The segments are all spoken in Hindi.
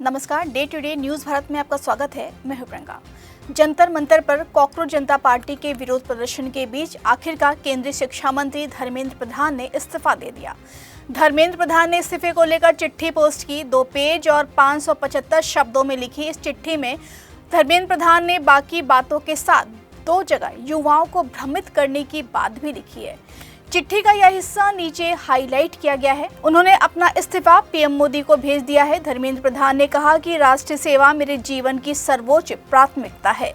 नमस्कार, day to day news Bharat में आपका स्वागत है। मैं हूं प्रियंका। जंतर मंतर पर कॉकरोच जनता पार्टी के विरोध प्रदर्शन के बीच आखिरकार केंद्रीय शिक्षा मंत्री धर्मेंद्र प्रधान ने इस्तीफा दे दिया। धर्मेंद्र प्रधान ने इस्तीफे को लेकर चिट्ठी पोस्ट की। 2 पेज और 575 शब्दों में लिखी इस चिट्ठी में धर्मेंद्र प्रधान ने बाकी बातों के साथ 2 जगह युवाओं को भ्रमित करने की बात भी लिखी है। चिट्ठी का यह हिस्सा नीचे हाईलाइट किया गया है। उन्होंने अपना इस्तीफा पीएम मोदी को भेज दिया है। धर्मेंद्र प्रधान ने कहा कि राष्ट्रीय सेवा मेरे जीवन की सर्वोच्च प्राथमिकता है।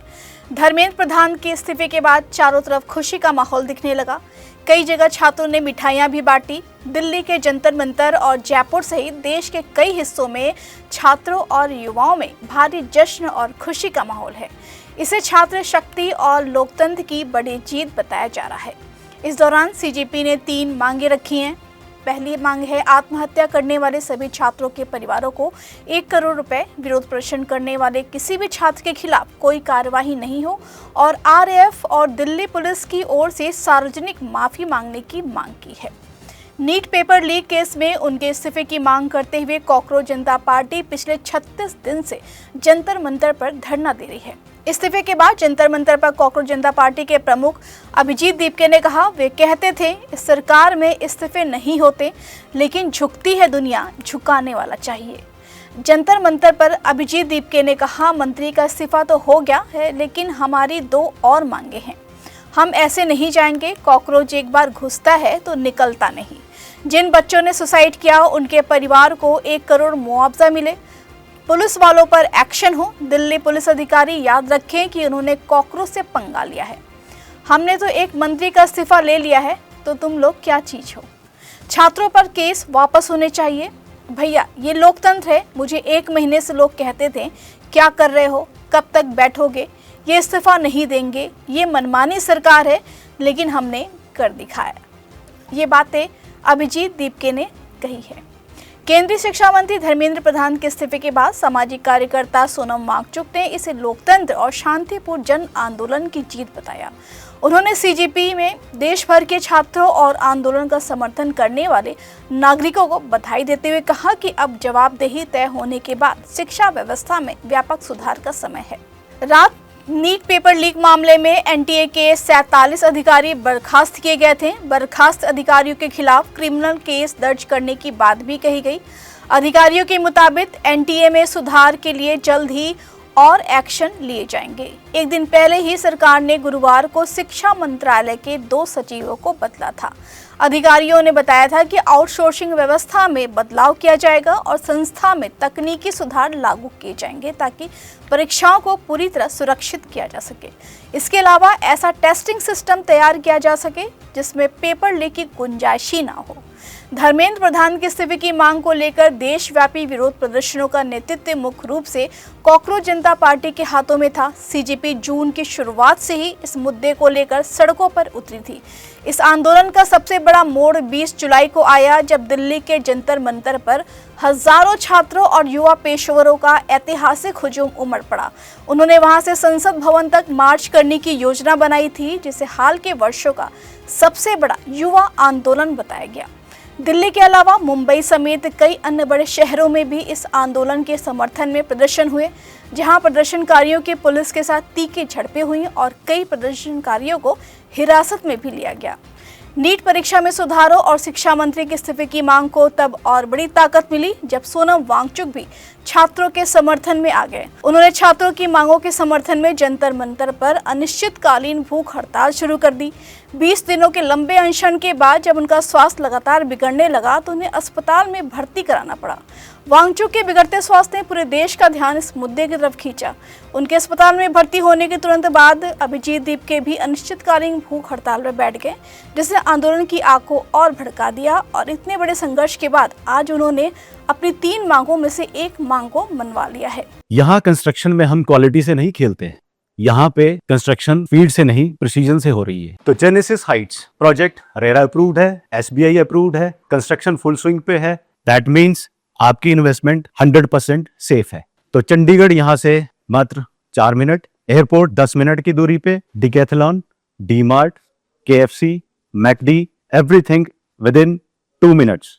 धर्मेंद्र प्रधान के इस्तीफे के बाद चारों तरफ खुशी का माहौल दिखने लगा। कई जगह छात्रों ने मिठाइयां भी बांटी। दिल्ली के जंतर मंतर और जयपुर सहित देश के कई हिस्सों में छात्रों और युवाओं में भारी जश्न और खुशी का माहौल है। इसे छात्र शक्ति और लोकतंत्र की बड़ी जीत बताया जा रहा है। इस दौरान सीजेपी ने 3 मांगे रखी हैं। पहली मांग है आत्महत्या करने वाले सभी छात्रों के परिवारों को 1 करोड़ रुपए, विरोध प्रदर्शन करने वाले किसी भी छात्र के खिलाफ कोई कार्यवाही नहीं हो और आरएएफ और दिल्ली पुलिस की ओर से सार्वजनिक माफी मांगने की मांग की है। नीट पेपर लीक केस में उनके इस्तीफे की मांग करते हुए कॉकरोच जनता पार्टी पिछले 36 दिन से जंतर मंतर पर धरना दे रही है। इस्तीफे के बाद जंतर मंतर पर कॉकरोच जनता पार्टी के प्रमुख अभिजीत दीपके ने कहा, वे कहते थे इस सरकार में इस्तीफे नहीं होते, लेकिन झुकती है दुनिया, झुकाने वाला चाहिए। जंतर मंतर पर अभिजीत दीपके ने कहा, मंत्री का इस्तीफा तो हो गया है, लेकिन हमारी 2 और मांगे हैं। हम ऐसे नहीं जाएंगे। कॉकरोच एक बार घुसता है तो निकलता नहीं। जिन बच्चों ने सुसाइड किया उनके परिवार को 1 करोड़ मुआवजा मिले। पुलिस वालों पर एक्शन हो। दिल्ली पुलिस अधिकारी याद रखें कि उन्होंने कॉकरोच से पंगा लिया है। हमने तो एक मंत्री का इस्तीफा ले लिया है, तो तुम लोग क्या चीज हो। छात्रों पर केस वापस होने चाहिए। भैया, ये लोकतंत्र है। मुझे 1 महीने से लोग कहते थे क्या कर रहे हो, कब तक बैठोगे, ये इस्तीफा नहीं देंगे, ये मनमानी सरकार है, लेकिन हमने कर दिखाया। ये बातें अभिजीत दीपके ने कही है। केंद्रीय शिक्षा मंत्री धर्मेंद्र प्रधान के इस्तीफे के बाद सामाजिक कार्यकर्ता सोनम वांगचुक ने इसे लोकतंत्र और शांतिपूर्ण जन आंदोलन की जीत बताया। उन्होंने सीजेपी में देश भर के छात्रों और आंदोलन का समर्थन करने वाले नागरिकों को बधाई देते हुए कहा कि अब जवाबदेही तय होने के बाद शिक्षा व्यवस्था में व्यापक सुधार का समय है। रात नीट पेपर लीक मामले में एनटीए के 47 अधिकारी बर्खास्त किए गए थे। बर्खास्त अधिकारियों के खिलाफ क्रिमिनल केस दर्ज करने की बात भी कही गई। अधिकारियों के मुताबिक एनटीए में सुधार के लिए जल्द ही और एक्शन लिए जाएंगे। एक दिन पहले ही सरकार ने गुरुवार को शिक्षा मंत्रालय के 2 सचिवों को बदला था। अधिकारियों ने बताया था कि आउटसोर्सिंग व्यवस्था में बदलाव किया जाएगा और संस्था में तकनीकी सुधार लागू किए जाएंगे ताकि परीक्षाओं को पूरी तरह सुरक्षित किया जा सके। इसके अलावा ऐसा टेस्टिंग सिस्टम तैयार किया जा सके जिसमें पेपर लीक की गुंजाइश ही ना हो। धर्मेंद्र प्रधान के इस्तीफे की मांग को लेकर देशव्यापी विरोध प्रदर्शनों का नेतृत्व मुख्य रूप से कॉकरोच जनता पार्टी के हाथों में था। सीजेपी जून की शुरुआत से ही इस मुद्दे को लेकर सड़कों पर उतरी थी। इस आंदोलन का सबसे बड़ा मोड़ 20 जुलाई को आया, जब दिल्ली के जंतर मंतर पर हजारों छात्रों और युवा पेशेवरों का ऐतिहासिक हुजूम उमड़ पड़ा। उन्होंने वहां से संसद भवन तक मार्च करने की योजना बनाई थी, जिसे हाल के वर्षों का सबसे बड़ा युवा आंदोलन बताया गया। दिल्ली के अलावा मुंबई समेत कई अन्य बड़े शहरों में भी इस आंदोलन के समर्थन में प्रदर्शन हुए, जहां प्रदर्शनकारियों के पुलिस के साथ तीखी झड़पें हुई और कई प्रदर्शनकारियों को हिरासत में भी लिया गया। नीट परीक्षा में सुधारों और शिक्षा मंत्री के इस्तीफे की मांग को तब और बड़ी ताकत मिली जब सोनम वांगचुक भी छात्रों के समर्थन में आ गए। उन्होंने छात्रों की मांगों के समर्थन में जंतर मंतर पर अनिश्चितकालीन भूख हड़ताल शुरू कर दी। 20 दिनों के लंबे अनशन के बाद जब उनका स्वास्थ्य लगातार बिगड़ने लगा तो उन्हें अस्पताल में भर्ती कराना पड़ा। वांगचुक के बिगड़ते स्वास्थ्य ने पूरे देश का ध्यान इस मुद्दे की तरफ खींचा। उनके अस्पताल में भर्ती होने के तुरंत बाद अभिजीत दीपके भी अनिश्चितकालीन भूख हड़ताल पर बैठ गए, जिसने आंदोलन की आग को और भड़का दिया। और इतने बड़े संघर्ष के बाद आज उन्होंने अपनी 3 मांगों में से 1 मांग को मनवा लिया है। यहाँ कंस्ट्रक्शन में हम क्वालिटी से नहीं खेलते हैं। यहाँ पे कंस्ट्रक्शन फील्ड से नहीं, प्रिसीजन से हो रही है। तो genesis Heights project RERA approved है, एसबीआई अप्रूव्ड है, कंस्ट्रक्शन फुल स्विंग पे है। दैट मीन्स आपकी इन्वेस्टमेंट 100% सेफ है। तो चंडीगढ़ यहाँ से मात्र 4 मिनट, एयरपोर्ट 10 मिनट की दूरी पे, decathlon, D mart, KFC, McD, everything with in 2 minutes.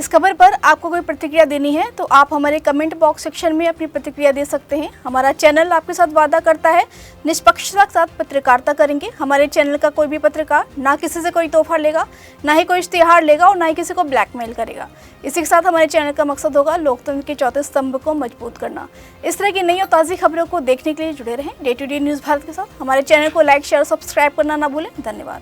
इस खबर पर आपको कोई प्रतिक्रिया देनी है तो आप हमारे कमेंट बॉक्स सेक्शन में अपनी प्रतिक्रिया दे सकते हैं। हमारा चैनल आपके साथ वादा करता है निष्पक्षता के साथ पत्रकारिता करेंगे। हमारे चैनल का कोई भी पत्रकार ना किसी से कोई तोहफा लेगा, ना ही कोई इश्तिहार लेगा और ना ही किसी को ब्लैकमेल करेगा। इसी के साथ हमारे चैनल का मकसद होगा लोकतंत्र के चौथे स्तंभ को मजबूत करना। इस तरह की नई और ताज़ी खबरों को देखने के लिए जुड़े रहें day to day news Bharat के साथ। हमारे चैनल को लाइक, शेयर, सब्सक्राइब करना ना भूलें। धन्यवाद।